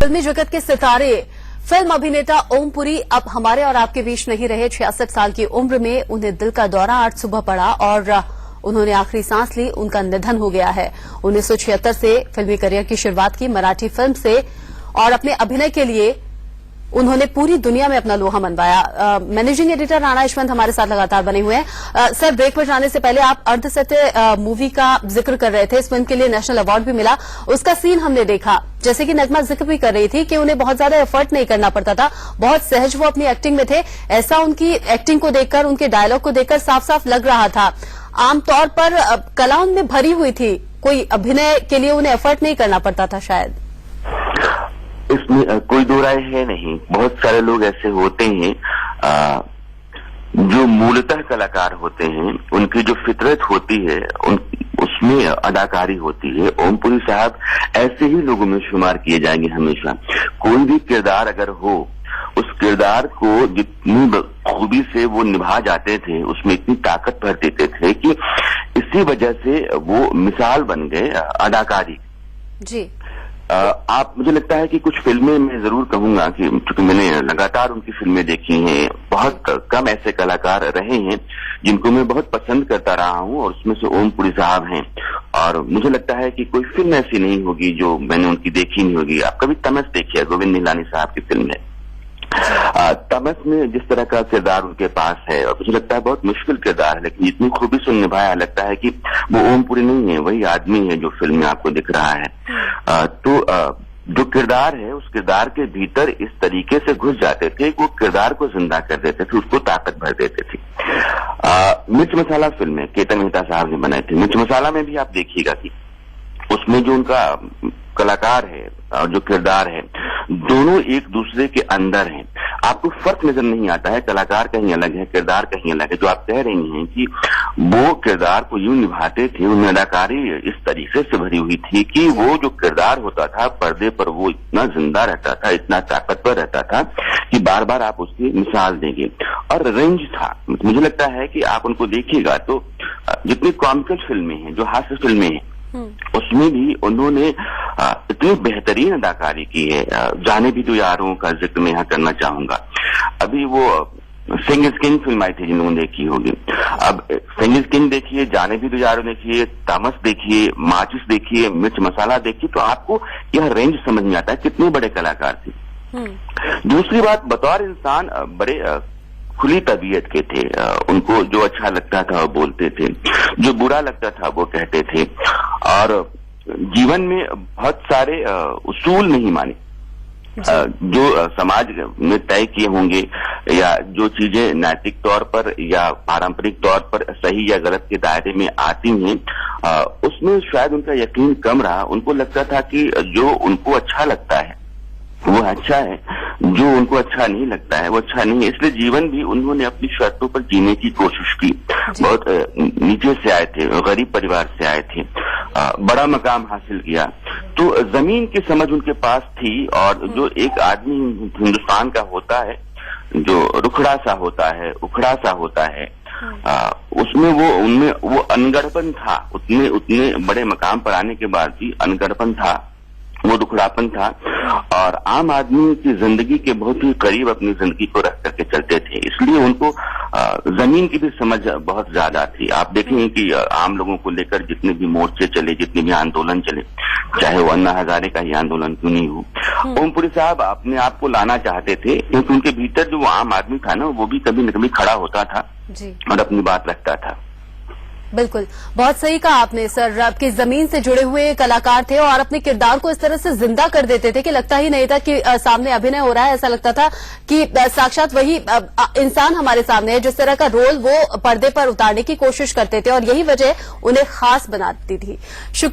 फिल्मी जगत के सितारे फिल्म अभिनेता ओम पुरी अब हमारे और आपके बीच नहीं रहे। 66 साल की उम्र में उन्हें दिल का दौरा आज सुबह पड़ा और उन्होंने आखिरी सांस ली। उनका निधन हो गया है। 1976 से फिल्मी करियर की शुरुआत की मराठी फिल्म से और अपने अभिनय के लिए उन्होंने पूरी दुनिया में अपना लोहा मनवाया। मैनेजिंग एडिटर राणा यशवंत हमारे साथ लगातार बने हुए हैं। सर, ब्रेक पर जाने से पहले आप अर्धसत्य मूवी का जिक्र कर रहे थे। इस फिल्म के लिए नेशनल अवार्ड भी मिला। उसका सीन हमने देखा, जैसे कि नगमा जिक्र भी कर रही थी कि उन्हें बहुत ज्यादा एफर्ट नहीं करना पड़ता था, बहुत सहज वो अपनी एक्टिंग में थे। ऐसा उनकी एक्टिंग को देखकर, उनके डायलॉग को देखकर साफ साफ लग रहा था। आमतौर पर कला उनमें भरी हुई थी, कोई अभिनय के लिए उन्हें एफर्ट नहीं करना पड़ता था शायद। इसमें कोई दो राय है नहीं। बहुत सारे लोग ऐसे होते हैं जो मूलतः कलाकार होते हैं, उनकी जो फितरत होती है उसमें अदाकारी होती है। ओम पुरी साहब ऐसे ही लोगों में शुमार किए जाएंगे हमेशा। कोई भी किरदार अगर हो, उस किरदार को जितनी खूबी से वो निभा जाते थे, उसमें इतनी ताकत भर देते थे कि इसी वजह से वो मिसाल बन गए अदाकारी जी। आप मुझे लगता है कि कुछ फिल्में मैं जरूर कहूंगा कि चूंकि मैंने लगातार उनकी फिल्में देखी हैं, बहुत कम ऐसे कलाकार रहे हैं जिनको मैं बहुत पसंद करता रहा हूं और उसमें से ओम पुरी साहब हैं। और मुझे लगता है कि कोई फिल्म ऐसी नहीं होगी जो मैंने उनकी देखी नहीं होगी। आप कभी तमस देखिए, गोविंद निहलानी साहब की फिल्म है। तमस में जिस तरह का किरदार उनके पास है, और मुझे लगता है बहुत मुश्किल किरदार है, लेकिन इतनी खूबी से निभाया, लगता है कि वो ओम पुरी नहीं है, वही आदमी है जो फिल्म में आपको दिख रहा है। तो जो किरदार है, उस किरदार के भीतर इस तरीके से घुस जाते थे कि वो किरदार को जिंदा कर देते थे, उसको ताकत भर देते थे। मिर्च मसाला फिल्म है, केतन मेहता साहब ने बनाई थी। मिर्च मसाला में भी आप देखिएगा कि उसमें जो उनका कलाकार है और जो किरदार है, दोनों एक दूसरे के अंदर हैं। आपको फर्क नजर नहीं आता है, कलाकार कहीं अलग है, किरदार कहीं अलग है। जो आप कह रही हैं कि वो किरदार को यूं निभाते थे, उनमें अदाकारी इस तरीके से भरी हुई थी कि वो जो किरदार होता था पर्दे पर, वो इतना जिंदा रहता था, इतना ताकतवर रहता था कि बार बार आप उसकी मिसाल देंगे। और रेंज था। मुझे लगता है कि आप उनको देखिएगा तो जितनी कॉमिकल फिल्में हैं, जो हास्य फिल्में हैं, उसमें भी उन्होंने इतनी बेहतरीन अदाकारी की है। जाने भी दो यारों का जिक्र मैं यहाँ करना चाहूंगा। अभी वो सिंह इज किंग फिल्म आई थी, जिन लोगों ने देखी होगी। अब सिंह इज किंग देखिए, जाने भी दो यारों देखिए, तमस देखिए, माचिस देखिए, मिर्च मसाला देखिए, तो आपको यह रेंज समझ में आता है कितने बड़े कलाकार थे। दूसरी बात, बतौर इंसान बड़े खुली तबीयत के थे। उनको जो अच्छा लगता था वो बोलते थे, जो बुरा लगता था वो कहते थे, और जीवन में बहुत सारे उसूल नहीं माने जो समाज में तय किए होंगे, या जो चीजें नैतिक तौर पर या पारंपरिक तौर पर सही या गलत के दायरे में आती हैं, उसमें शायद उनका यकीन कम रहा। उनको लगता था कि जो उनको अच्छा लगता है वो अच्छा है, जो उनको अच्छा नहीं लगता है वो अच्छा नहीं है। इसलिए जीवन भी उन्होंने अपनी शर्तों पर जीने की कोशिश की। बहुत नीचे से आए थे, गरीब परिवार से आए थे, बड़ा मकाम हासिल किया, तो जमीन की समझ उनके पास थी। और जो एक आदमी हिंदुस्तान का होता है, जो रुखड़ा सा होता है, उखड़ा सा होता है, उसमें उनमें वो अनगढ़पन था। उतने बड़े मकाम पर आने के बाद भी अनगढ़पन था, वो दुखड़ापन था। और आम आदमी की जिंदगी के बहुत ही करीब अपनी जिंदगी को रख करके चलते थे, इसलिए उनको जमीन की भी समझ बहुत ज्यादा थी। आप देखेंगे कि आम लोगों को लेकर जितने भी मोर्चे चले, जितने भी आंदोलन चले, चाहे वो अन्ना हजारे का ही आंदोलन क्यों नहीं हो, ओम पुरी साहब अपने आप को लाना चाहते थे, क्योंकि उनके भीतर जो आम आदमी था ना, वो भी कभी न कभी खड़ा होता था और अपनी बात रखता था। बिल्कुल, बहुत सही कहा आपने सर। आपकी जमीन से जुड़े हुए कलाकार थे और अपने किरदार को इस तरह से जिंदा कर देते थे कि लगता ही नहीं था कि सामने अभिनय हो रहा है। ऐसा लगता था कि साक्षात वही इंसान हमारे सामने है। जिस तरह का रोल वो पर्दे पर उतारने की कोशिश करते थे और यही वजह उन्हें खास बनाती थी।